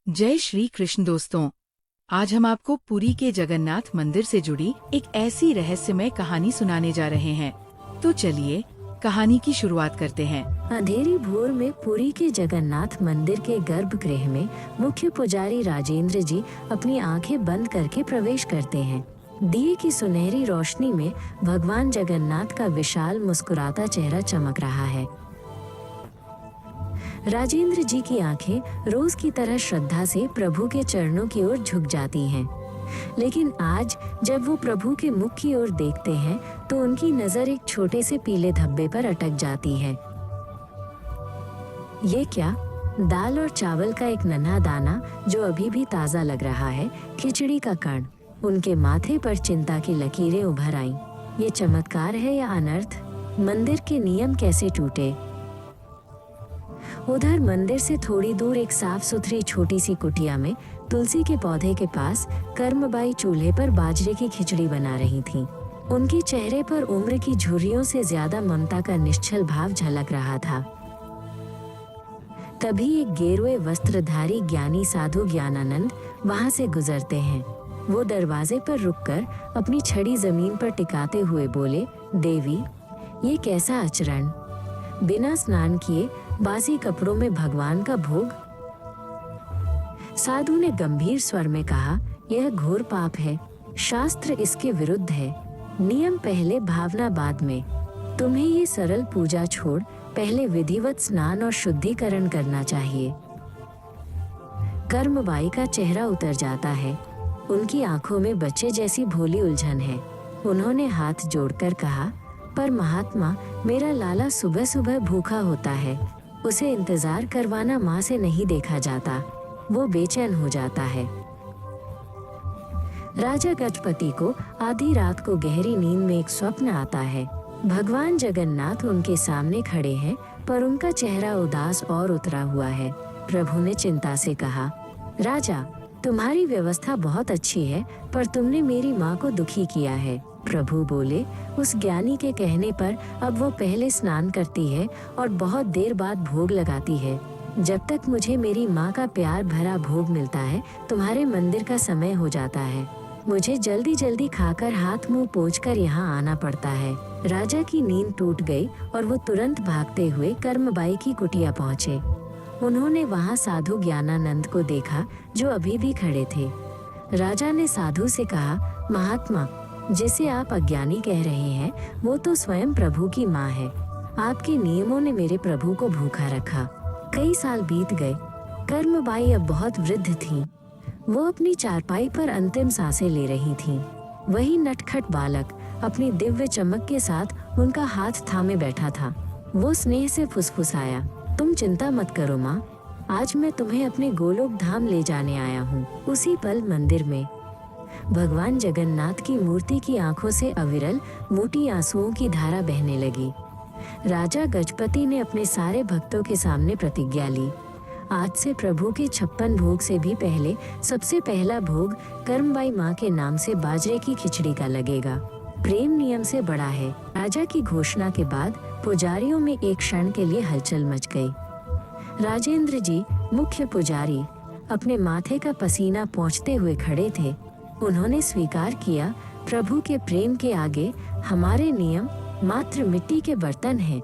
जय श्री कृष्ण दोस्तों। आज हम आपको पुरी के जगन्नाथ मंदिर से जुड़ी एक ऐसी रहस्यमय कहानी सुनाने जा रहे हैं। तो चलिए कहानी की शुरुआत करते हैं। अंधेरी भोर में पुरी के जगन्नाथ मंदिर के गर्भगृह में मुख्य पुजारी राजेंद्र जी अपनी आंखें बंद करके प्रवेश करते हैं। दिए की सुनहरी रोशनी में भगवान जगन्नाथ का विशाल मुस्कुराता चेहरा चमक रहा है। राजेंद्र जी की आंखें रोज की तरह श्रद्धा से प्रभु के चरणों की ओर झुक जाती हैं। लेकिन आज जब वो प्रभु के मुख की ओर देखते हैं तो उनकी नजर एक छोटे से पीले धब्बे पर अटक जाती है। ये क्या? दाल और चावल का एक नन्हा दाना जो अभी भी ताजा लग रहा है, खिचड़ी का कण। उनके माथे पर चिंता की लकीरें उभर आईं। ये चमत्कार है या अनर्थ? मंदिर के नियम कैसे टूटे? उधर मंदिर से थोड़ी दूर एक साफ सुथरी छोटी सी कुटिया में तुलसी के पौधे के पास कर्मबाई चूल्हे पर बाजरे की खिचड़ी बना रही थीं। उनके चेहरे पर उम्र की झुर्रियों से ज्यादा ममता का निश्चल भाव झलक रहा था। तभी एक गेरुए वस्त्रधारी ज्ञानी साधु ज्ञानानंद वहां से गुजरते हैं। वो दरवाजे पर रुककर अपनी छड़ी जमीन पर टिकाते हुए बोले, देवी, ये कैसा आचरण! बिना स्नान किए बासी कपड़ों में भगवान का भोग। साधु ने गंभीर स्वर में कहा, यह घोर पाप है। शास्त्र इसके विरुद्ध है। नियम पहले, भावना बाद में। तुम्हें ये सरल पूजा छोड़ पहले विधिवत स्नान और शुद्धिकरण करना चाहिए। कर्मबाई का चेहरा उतर जाता है। उनकी आंखों में बच्चे जैसी भोली उलझन है। उन्होंने हाथ जोड़कर कहा, पर महात्मा, मेरा लाला सुबह सुबह भूखा होता है। उसे इंतजार करवाना माँ से नहीं देखा जाता। वो बेचैन हो जाता है। राजा गजपति को आधी रात को गहरी नींद में एक स्वप्न आता है। भगवान जगन्नाथ उनके सामने खड़े हैं, पर उनका चेहरा उदास और उतरा हुआ है। प्रभु ने चिंता से कहा, राजा, तुम्हारी व्यवस्था बहुत अच्छी है, पर तुमने मेरी माँ को दुखी किया है। प्रभु बोले, उस ज्ञानी के कहने पर अब वो पहले स्नान करती है और बहुत देर बाद भोग लगाती है। जब तक मुझे मेरी माँ का प्यार भरा भोग मिलता है, तुम्हारे मंदिर का समय हो जाता है। मुझे जल्दी जल्दी खाकर हाथ मुंह पोंछकर यहाँ आना पड़ता है। राजा की नींद टूट गई और वो तुरंत भागते हुए कर्मबाई की कुटिया पहुँचे। उन्होंने वहाँ साधु ज्ञानानंद को देखा, जो अभी भी खड़े थे। राजा ने साधु से कहा, महात्मा, जिसे आप अज्ञानी कह रहे हैं वो तो स्वयं प्रभु की माँ है। आपके नियमों ने मेरे प्रभु को भूखा रखा। कई साल बीत गए। कर्मबाई अब बहुत वृद्ध थीं। वो अपनी चारपाई पर अंतिम सांसें ले रही थीं। वही नटखट बालक अपनी दिव्य चमक के साथ उनका हाथ थामे बैठा था। वो स्नेह से फुसफुसाया, तुम चिंता मत करो माँ, आज मैं तुम्हें अपने गोलोक धाम ले जाने आया हूँ। उसी पल मंदिर में भगवान जगन्नाथ की मूर्ति की आंखों से अविरल मोटी आंसुओं की धारा बहने लगी। राजा गजपति ने अपने सारे भक्तों के सामने प्रतिज्ञा ली, आज से प्रभु के 56 भोग से भी पहले सबसे पहला भोग कर्मबाई माँ के नाम से बाजरे की खिचड़ी का लगेगा। प्रेम नियम से बड़ा है। राजा की घोषणा के बाद पुजारियों में एक क्षण के लिए हलचल मच गई। राजेंद्र जी, मुख्य पुजारी, अपने माथे का पसीना पोंछते हुए खड़े थे। उन्होंने स्वीकार किया, प्रभु के प्रेम के आगे हमारे नियम मात्र मिट्टी के बर्तन हैं।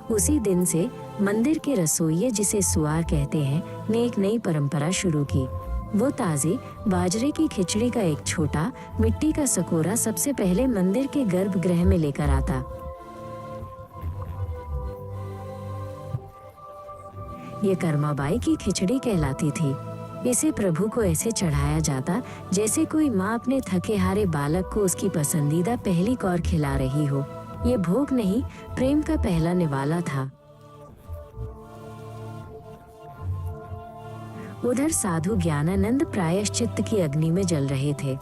उसी दिन से मंदिर के रसोइये, जिसे सुआर कहते हैं, ने एक नई परंपरा शुरू की। वो ताज़ी बाजरे की खिचड़ी का एक छोटा मिट्टी का सकोरा सबसे पहले मंदिर के गर्भगृह में लेकर आता। ये कर्माबाई की खिचड़ी कहलाती थी। इसे प्रभु को ऐसे चढ़ाया जाता जैसे कोई माँ अपने थके हारे बालक को उसकी पसंदीदा पहली कौर खिला रही हो। ये भोग नहीं, प्रेम का पहला निवाला था। उधर साधु ज्ञानानंद प्रायश्चित्त की अग्नि में जल रहे थे।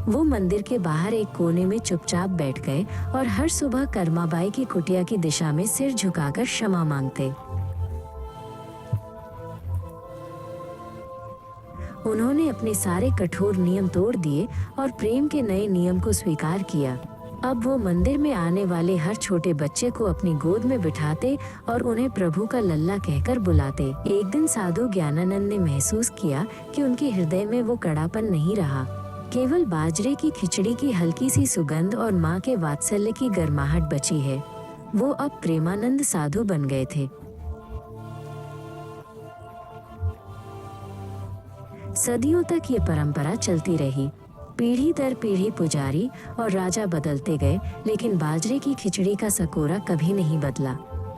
वो मंदिर के बाहर एक कोने में चुपचाप बैठ गए और हर सुबह कर्माबाई की कुटिया की दिशा में सिर झुकाकर क्षमा मांगते। उन्होंने अपने सारे कठोर नियम तोड़ दिए और प्रेम के नए नियम को स्वीकार किया। अब वो मंदिर में आने वाले हर छोटे बच्चे को अपनी गोद में बिठाते और उन्हें प्रभु का लल्ला कहकर बुलाते। एक दिन साधु ज्ञानानंद ने महसूस किया कि उनके हृदय में वो कड़ापन नहीं रहा, केवल बाजरे की खिचड़ी की हल्की सी सुगंध और माँ के वात्सल्य की गर्माहट बची है। वो अब प्रेमानंद साधु बन गए थे। सदियों तक ये परंपरा चलती रही। पीढ़ी दर पीढ़ी पुजारी और राजा बदलते गए, लेकिन बाजरे की खिचड़ी का सकोरा कभी नहीं बदला।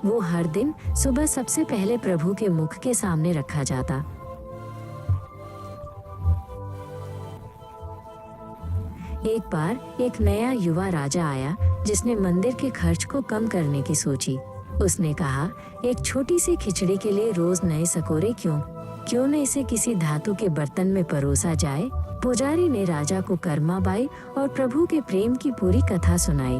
वो हर दिन सुबह सबसे पहले प्रभु के मुख के सामने रखा जाता। एक बार एक नया युवा राजा आया जिसने मंदिर के खर्च को कम करने की सोची। उसने कहा, एक छोटी सी खिचड़ी के लिए रोज नए सकोरे क्यों न इसे किसी धातु के बर्तन में परोसा जाए। पुजारी ने राजा को कर्माबाई और प्रभु के प्रेम की पूरी कथा सुनाई।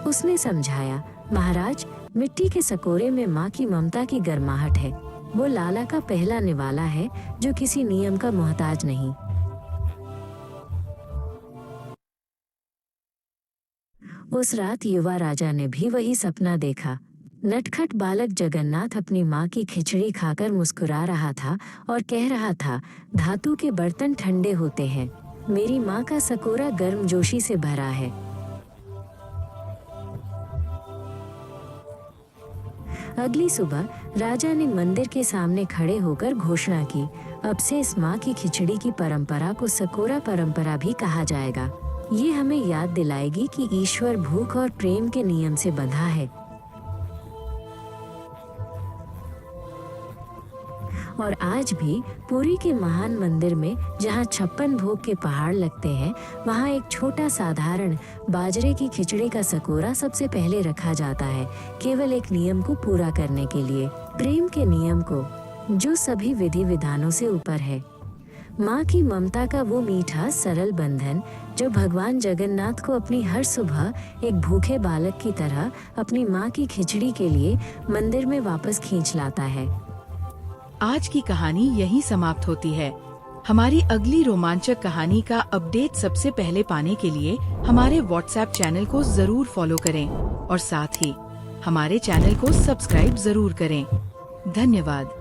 उसने समझाया, महाराज, मिट्टी के सकोरे में माँ की ममता की गर्माहट है। वो लाला का पहला निवाला है जो किसी नियम का मोहताज नहीं। उस रात युवा राजा ने भी वही सपना देखा। नटखट बालक जगन्नाथ अपनी माँ की खिचड़ी खाकर मुस्कुरा रहा था और कह रहा था, धातु के बर्तन ठंडे होते हैं, मेरी माँ का सकोरा गर्मजोशी से भरा है। अगली सुबह राजा ने मंदिर के सामने खड़े होकर घोषणा की, अब से इस माँ की खिचड़ी की परंपरा को सकोरा परंपरा भी कहा जाएगा। ये हमें याद दिलाएगी कि ईश्वर भूख और प्रेम के नियम से बंधा है। और आज भी पुरी के महान मंदिर में, जहाँ 56 भोग के पहाड़ लगते हैं, वहाँ एक छोटा साधारण बाजरे की खिचड़ी का सकोरा सबसे पहले रखा जाता है, केवल एक नियम को पूरा करने के लिए, प्रेम के नियम को, जो सभी विधि विधानों से ऊपर है। माँ की ममता का वो मीठा सरल बंधन जो भगवान जगन्नाथ को अपनी हर सुबह एक भूखे बालक की तरह अपनी माँ की खिचड़ी के लिए मंदिर में वापस खींच लाता है। आज की कहानी यहीं समाप्त होती है। हमारी अगली रोमांचक कहानी का अपडेट सबसे पहले पाने के लिए हमारे व्हाट्सएप चैनल को जरूर फॉलो करें और साथ ही हमारे चैनल को सब्सक्राइब जरूर करें। धन्यवाद।